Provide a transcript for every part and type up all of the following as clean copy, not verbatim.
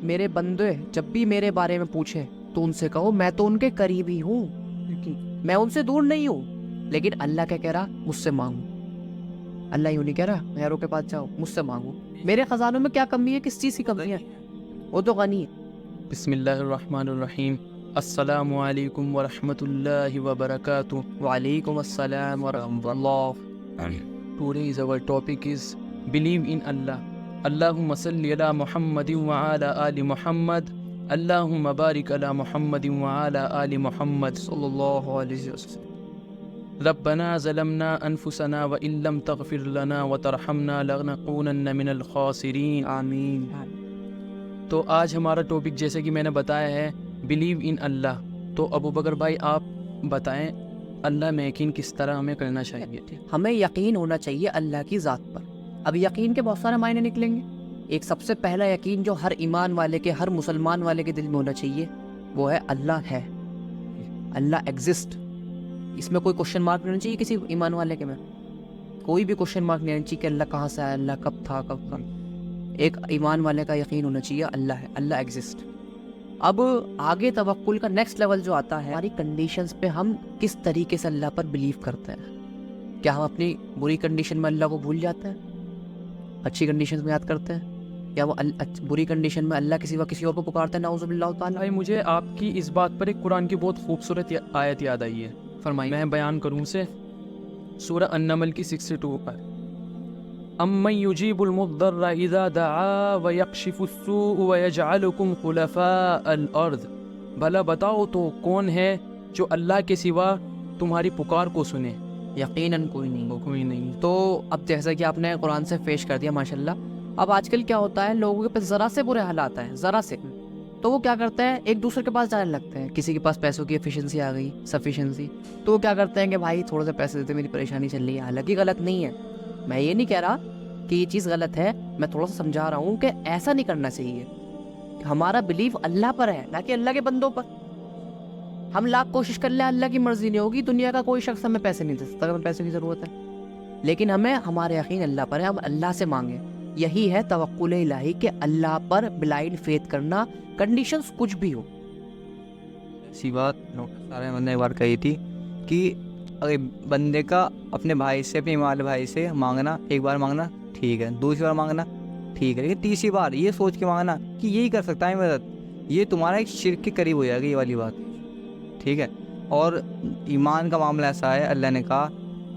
میرے بندے جب بھی میرے بارے میں پوچھیں تو ان سے کہو میں تو ان کے قریب ہی ہوں، میں ان سے دور نہیں ہوں۔ لیکن اللہ کیا کہہ رہا؟ مجھ سے مانگو۔ اللہ یوں نہیں کہہ رہا غیروں کے پاس جاؤ، مجھ سے مانگو۔ میرے خزانوں میں کیا کمی ہے؟ کس چیز کی کمی ہے؟ وہ تو غنی ہے۔ بسم اللہ الرحمن الرحیم۔ السلام علیکم ورحمۃ اللہ وبرکاتہ۔ وعلیکم السلام ورحمۃ اللہ۔ Today's our topic is believe in Allah. Allahumma salli ala Muhammadin wa ala ali Muhammad. Allahumma barik ala Muhammadin wa ala ali Muhammad. صلی اللہ علیہ وسلم۔ ربنا ظلمنا انفسنا وان لم تغفر لنا وترحمنا لنكونن من الخاسرین۔ آمین۔ تو آج ہمارا ٹاپک جیسے کہ میں نے بتایا ہے بلیو ان اللہ۔ تو ابو بکر بھائی آپ بتائیں اللہ میں یقین کس طرح ہمیں کرنا چاہیے؟ ہمیں یقین ہونا چاہیے اللہ کی ذات پر۔ اب یقین کے بہت سارے معنی نکلیں گے۔ ایک سب سے پہلا یقین جو ہر ایمان والے کے، ہر مسلمان والے کے دل میں ہونا چاہیے وہ ہے اللہ ہے، اللہ ایگزسٹ۔ اس میں کوئی کوشچن مارک نہیں ہونا چاہیے کسی ایمان والے کے میں، کوئی بھی کوشچن مارک نہیں ہونا چاہیے کہ اللہ کہاں سے آیا، اللہ کب تھا کب کا۔ ایک ایمان والے کا یقین ہونا چاہیے اللہ ہے، اللہ ایگزسٹ۔ اب آگے توکل کا نیکسٹ لیول جو آتا ہے، ہماری کنڈیشنز پہ ہم کس طریقے سے اللہ پر بلیو کرتے ہیں۔ کیا ہم اپنی بری کنڈیشن میں اللہ کو بھول جاتے ہیں، اچھی کنڈیشنز میں یاد کرتے ہیں، یا وہ بری کنڈیشن میں اللہ کے سوا کسی اور کو پکارتے ہیں؟ نعوذ باللہ تعالیٰ۔ بھائی مجھے آپ کی اس بات پر ایک قرآن کی بہت خوبصورت آیت یاد آئی ہے، فرمائیے۔ میں بیان کروں اسے۔ سورہ النمل کی 62 پر امن یجیب المضطر اذا دعا ویکشف السوء ویجعلکم خلفاء الارض۔ بھلا بتاؤ تو کون ہے جو اللہ کے سوا تمہاری پکار کو سنے؟ یقیناً کوئی نہیں۔ کوئی نہیں۔ تو اب جیسا کہ آپ نے قرآن سے پیش کر دیا ماشاءاللہ، اب آج کل کیا ہوتا ہے، لوگوں کے پاس ذرا سے برے حالات ہیں، ذرا سے، تو وہ کیا کرتے ہیں ایک دوسرے کے پاس جانے لگتے ہیں۔ کسی کے پاس پیسوں کی ایفیشنسی آ گئی، سفیشنسی، تو وہ کیا کرتے ہیں کہ بھائی تھوڑے سے پیسے دیتے، میری پریشانی چل رہی ہے۔ حالانکہ غلط نہیں ہے، میں یہ نہیں کہہ رہا کہ یہ چیز غلط ہے، میں تھوڑا سا سمجھا رہا ہوں کہ ایسا نہیں کرنا چاہیے۔ ہمارا بلیف اللہ پر ہے، نہ کہ اللہ کے بندوں پر۔ ہم لاکھ کوشش کر لیں، اللہ کی مرضی نہیں ہوگی، دنیا کا کوئی شخص ہمیں پیسے نہیں دے سکتا اگر ہمیں پیسے کی ضرورت ہے، لیکن ہمیں ہمارا یقین اللہ پر ہے، ہم اللہ سے مانگیں۔ یہی ہے توکل الہی کہ اللہ پر بلائنڈ فیتھ کرنا، کنڈیشنز کچھ بھی ہو۔ ایسی بات ڈاکٹر صاحب نے ایک بار کہی تھی کہ اگر بندے کا اپنے بھائی سے، اپنے ایمان والے بھائی سے مانگنا، ایک بار مانگنا ٹھیک ہے، دوسری بار مانگنا ٹھیک ہے، لیکن تیسری بار یہ سوچ کے مانگنا کہ یہی کر سکتا ہے مدد، یہ تمہارا ایک شرک کے قریب ہو جائے گا، یہ والی بات، ٹھیک ہے۔ اور ایمان کا معاملہ ایسا ہے، اللہ نے کہا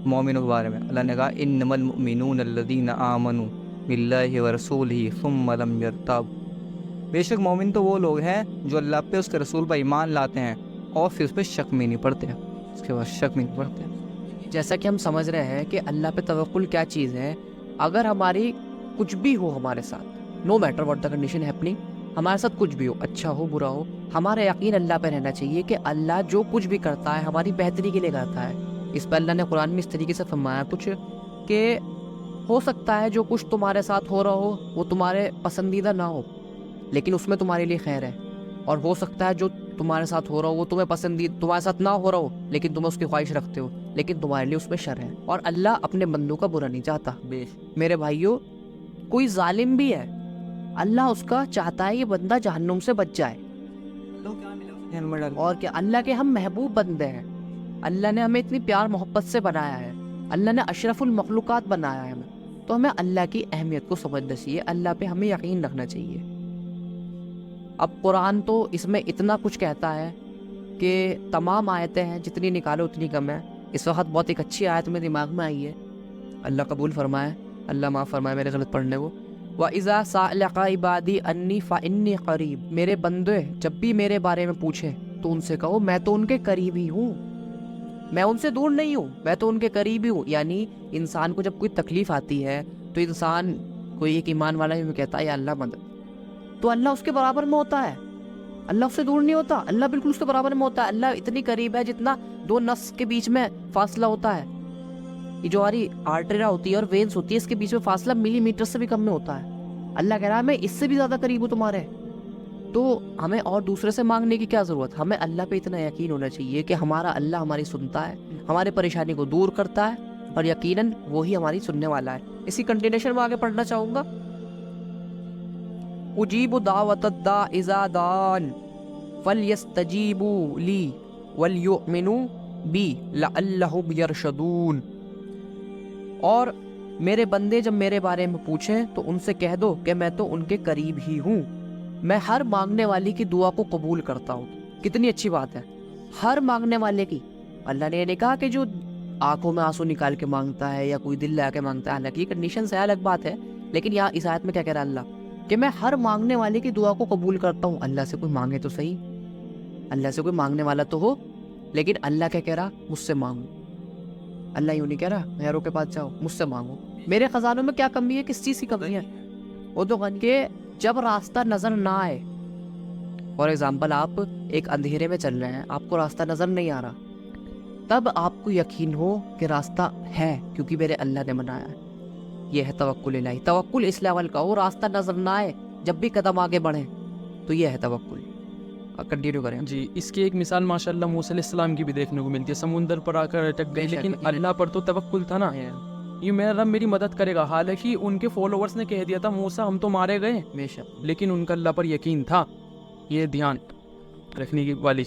مومنوں کے بارے میں، اللہ نے کہا انما المؤمنون الذین آمنوا باللہ ورسولہ ثم لم یرتابوا۔ بے شک مومن تو وہ لوگ ہیں جو اللہ پہ، اس کے رسول پر ایمان لاتے ہیں اور پھر اس پہ شک میں نہیں پڑتے، اس کے بعد شک میں نہیں پڑتے۔ جیسا کہ ہم سمجھ رہے ہیں کہ اللہ پہ توکل کیا چیز ہے، اگر ہماری کچھ بھی ہو ہمارے ساتھ، no matter what the condition happening, ہمارے ساتھ کچھ بھی ہو، اچھا ہو برا ہو، ہمارا یقین اللہ پہ رہنا چاہیے کہ اللہ جو کچھ بھی کرتا ہے ہماری بہتری کے لیے کرتا ہے۔ اس پہ اللہ نے قرآن میں اس طریقے سے فرمایا کچھ کہ ہو سکتا ہے جو کچھ تمہارے ساتھ ہو رہا ہو وہ تمہارے پسندیدہ نہ ہو، لیکن اس میں تمہارے لیے خیر ہے، اور ہو سکتا ہے جو تمہارے ساتھ ہو رہا ہو وہ تمہیں پسندیدہ، تمہارے ساتھ نہ ہو رہا ہو لیکن تم اس کی خواہش رکھتے ہو، لیکن تمہارے لیے اس میں شر ہے، اور اللہ اپنے بندوں کا برا نہیں چاہتا۔ میرے بھائیوں، کوئی ظالم بھی ہے، اللہ اس کا چاہتا ہے یہ بندہ جہنم سے بچ جائے، اور کہ اللہ کے ہم محبوب بندے ہیں، اللہ نے ہمیں اتنی پیار محبت سے بنایا ہے، اللہ نے اشرف المخلوقات بنایا ہے ہمیں، تو ہمیں اللہ کی اہمیت کو سمجھنا چاہیے، اللہ پہ ہمیں یقین رکھنا چاہیے۔ اب قرآن تو اس میں اتنا کچھ کہتا ہے کہ تمام آیتیں ہیں، جتنی نکالو اتنی کم ہے۔ اس وقت بہت ایک اچھی آیت میں دماغ میں آئی ہے، اللہ قبول فرمائے، اللہ معاف فرمائے میرے غلط پڑھنے کو۔ وَإِذَا سَأَلَكَ عِبَادِي عَنِّي فَإِنِّي قَرِيبٌ۔ میرے بندے جب بھی میرے بارے میں پوچھیں تو ان سے کہو میں تو ان کے قریب ہی ہوں، میں ان سے دور نہیں ہوں، میں تو ان کے قریب ہی ہوں۔ یعنی انسان کو جب کوئی تکلیف آتی ہے تو انسان کوئی ایک ایمان والا ہی کہتا ہے یا اللہ مدد، تو اللہ اس کے برابر میں ہوتا ہے، اللہ اس سے دور نہیں ہوتا، اللہ بالکل اس کے برابر میں ہوتا ہے۔ اللہ اتنی قریب ہے جتنا دو نس کے بیچ میں فاصلہ ہوتا ہے، یہ جو ہماری آرٹریاں ہوتی ہے اور وینس ہوتی ہے اس کے بیچ میں فاصلہ ملی میٹر سے بھی کم میں ہوتا ہے۔ اللہ کہہ رہا ہے میں اس سے بھی زیادہ قریب ہوں تمہارے، تو ہمیں اور دوسرے سے مانگنے کی کیا ضرورت؟ ہمیں اللہ پہ اتنا یقین ہونا چاہیے کہ ہمارا اللہ ہماری سنتا ہے، ہمارے پریشانی کو دور کرتا ہے، اور یقیناً وہی ہماری سننے والا ہے۔ اسی کنٹینیوشن میں آگے پڑھنا چاہوں گا۔ اجیب دعوت الداع اذا دعان فلیستجیبوا لی ولیؤمنوا بی لعلہم یرشدون. اور میرے بندے جب میرے بارے میں پوچھیں تو ان سے کہہ دو کہ میں تو ان کے قریب ہی ہوں، میں ہر مانگنے والی کی دعا کو قبول کرتا ہوں. کتنی اچھی بات ہے، ہر مانگنے والے کی. اللہ نے یہ نہیں کہا کہ جو آنکھوں میں آنسو نکال کے مانگتا ہے یا کوئی دل لگا کے مانگتا ہے، حالانکہ یہ کنڈیشن سے الگ بات ہے، لیکن یہاں اس آیت میں کیا کہہ رہا ہے اللہ کہ میں ہر مانگنے والے کی دعا کو قبول کرتا ہوں. اللہ سے کوئی مانگے تو صحیح، اللہ سے کوئی مانگنے والا تو ہو، لیکن اللہ کیا کہہ رہا؟ مجھ سے مانگو. اللہ یوں نہیں کہہ رہا غیروں کے پاس جاؤ، مجھ سے مانگو. میرے خزانوں میں کیا کمی ہے؟ کس چیز کی کمی ہے؟ وہ تو غن کے جب راستہ نظر نہ آئے. فار ایگزامپل آپ ایک اندھیرے میں چل رہے ہیں، آپ کو راستہ نظر نہیں آ رہا، تب آپ کو یقین ہو کہ راستہ ہے کیونکہ میرے اللہ نے بنایا ہے. یہ ہے توکل الہی. توکل اس لیول کا ہو راستہ نظر نہ آئے جب بھی قدم آگے بڑھیں، تو یہ ہے توکل. کنٹینیو کریں. جی، اس کی ایک مثال ماشاءاللہ موسیٰ علیہ السلام کی بھی دیکھنے کو ملتی ہے. سمندر پر آ کر اٹک گئے، لیکن اللہ پر تو توکل تھا نا، یہ میرا رب میری مدد کرے گا. حالانکہ ان کے فالوورز نے کہہ دیا تھا موسیٰ ہم تو مارے گئے، بے شک. لیکن ان کا اللہ پر یقین تھا. یہ دھیان رکھنے کی والی